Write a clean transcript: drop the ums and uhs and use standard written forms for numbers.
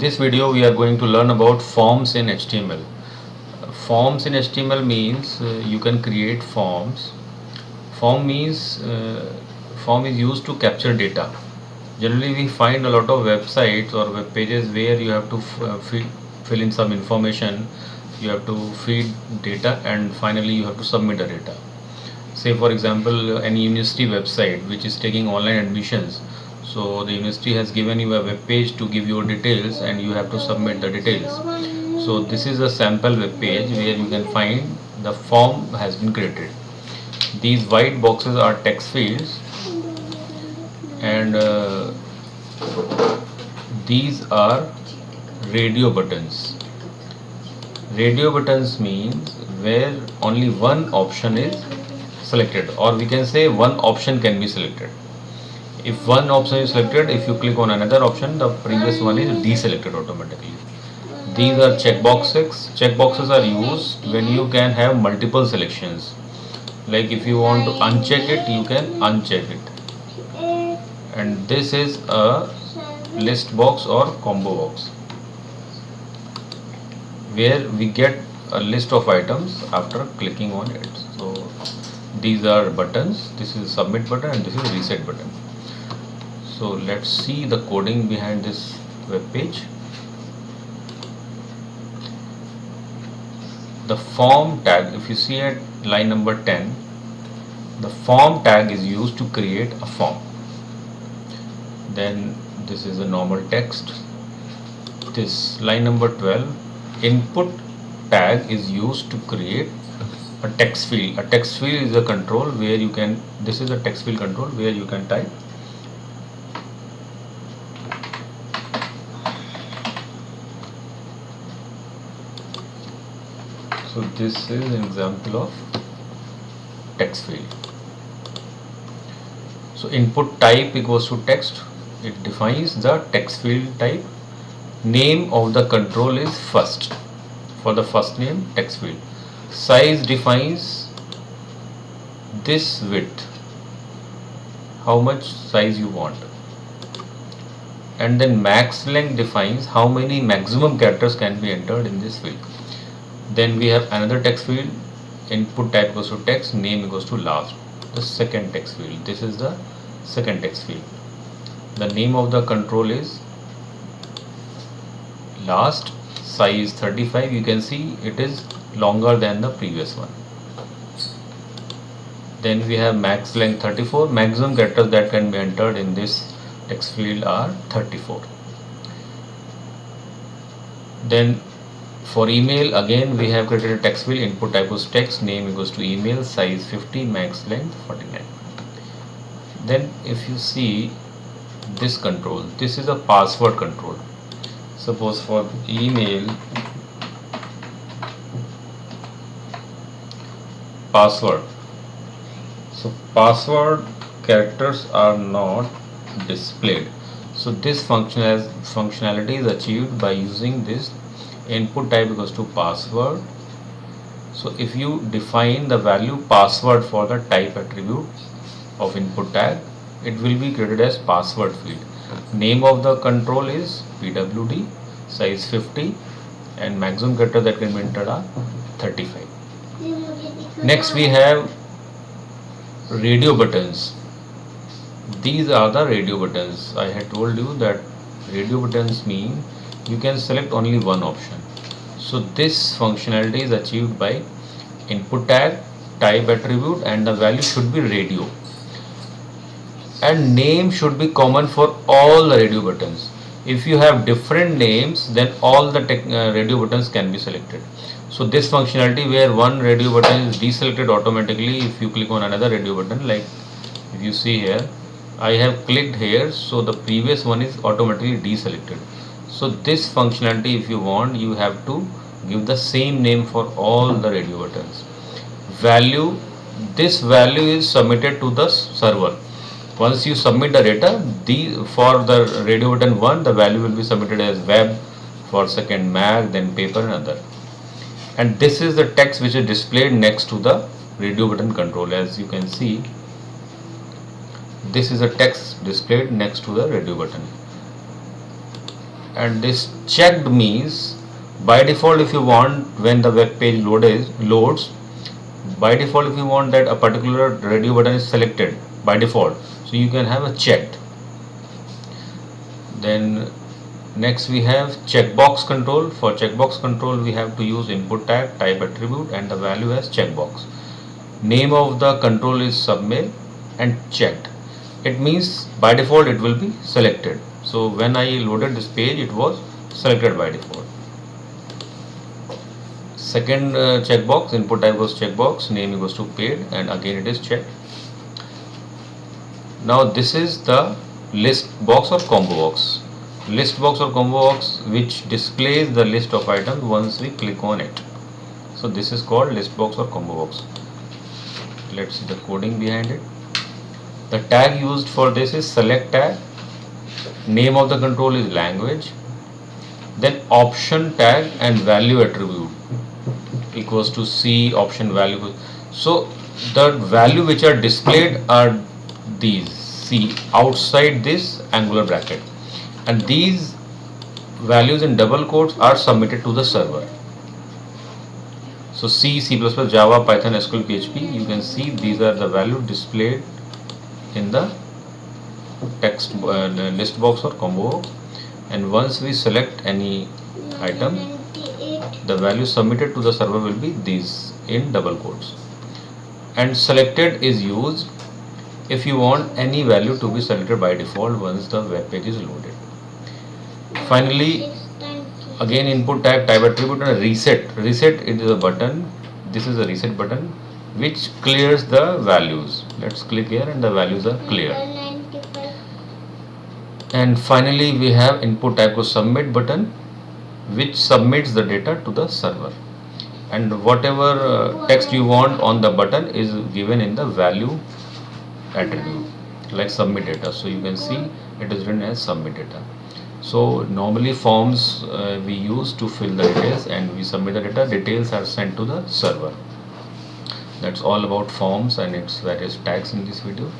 This video we are going to learn about forms in HTML. Forms in HTML means you can create forms. Form means form is used to capture data. Generally we find a lot of websites or web pages where you have to fill in some information, you have to feed data, and finally you have to submit the data. Say for example any university website which is taking online admissions, so the university has given you a web page to give your details and you have to submit the details. So this is a sample web page where you can find the form has been created. These white boxes are text fields, and these are radio buttons. Radio buttons means where only one option is selected, or we can say one option can be selected. If one option is selected, if you click on another option, the previous one is deselected automatically. These are checkboxes. Checkboxes are used when you can have multiple selections. Like if you want to uncheck it, you can uncheck it. And this is a list box or combo box, where we get a list of items after clicking on it. So these are buttons. This is submit button and this is reset button. So let's see the coding behind this web page. The form tag, if you see at line number 10, the form tag is used to create a form. Then this is a normal text. This line number 12, input tag is used to create a text field. A text field is a control where you can, this is a text field control where you can type. So this is an example of text field. So input type equals to text. It defines the text field type. Name of the control is first. For the first name, text field. Size defines this width, how much size you want. And then max length defines how many maximum characters can be entered in this field. Then we have another text field, input type equals to text, name equals to last, the second text field. This is the second text field. The name of the control is last, size 35. You can see it is longer than the previous one. Then we have max length 34. Maximum characters that can be entered in this text field are 34. Then for email, again we have created a text field, input type was text, name equals to email, size 50, max length 49. Then if you see this control, this is a password control. Suppose for email, password. So password characters are not displayed. So this functionality is achieved by using this input type equals to password. So if you define the value password for the type attribute of input tag, it will be created as password field. Name of the control is pwd, size 50, and maximum character that can be entered are 35. Next we have radio buttons. These are the radio buttons. I had told you that radio buttons mean you can select only one option. So this functionality is achieved by input tag, type attribute, and the value should be radio. And name should be common for all the radio buttons. If you have different names, then all the radio buttons can be selected. So this functionality where one radio button is deselected automatically if you click on another radio button, like if you see here, I have clicked here, so the previous one is automatically deselected. So this functionality, if you want, you have to give the same name for all the radio buttons. Value, this value is submitted to the server. Once you submit the data, for the radio button 1, the value will be submitted as web, for second mag, then paper and other. And this is the text which is displayed next to the radio button control. As you can see, this is a text displayed next to the radio button. And this checked means by default, if you want, when the web page loads, by default if you want that a particular radio button is selected by default, so you can have a checked. Then next we have checkbox control. For checkbox control we have to use input tag, type attribute, and the value as checkbox. Name of the control is submit and checked. It means by default it will be selected. So when I loaded this page, it was selected by default. Second checkbox, input type was checkbox, name equals to paid, and again it is checked. Now this is the list box or combo box. List box or combo box which displays the list of items once we click on it. So this is called list box or combo box. Let's see the coding behind it. The tag used for this is select tag. Name of the control is language. Then option tag and value attribute equals to C option value. So the value which are displayed are these C outside this angular bracket, and these values in double quotes are submitted to the server. So C, C++, Java, Python, SQL, PHP, you can see these are the values displayed in the text list box or combo box, and once we select any item, the value submitted to the server will be these in double quotes. And selected is used if you want any value to be selected by default once the web page is loaded. Finally, again input tag, type attribute, and reset. Reset, it is a button. This is a reset button which clears the values. Let's click here and the values are clear. And finally we have input type of submit button which submits the data to the server, and whatever text you want on the button is given in the value attribute like submit data. So you can see it is written as submit data. So normally forms we use to fill the details and we submit the data. Details are sent to the server. That's all about forms and its various tags in this video.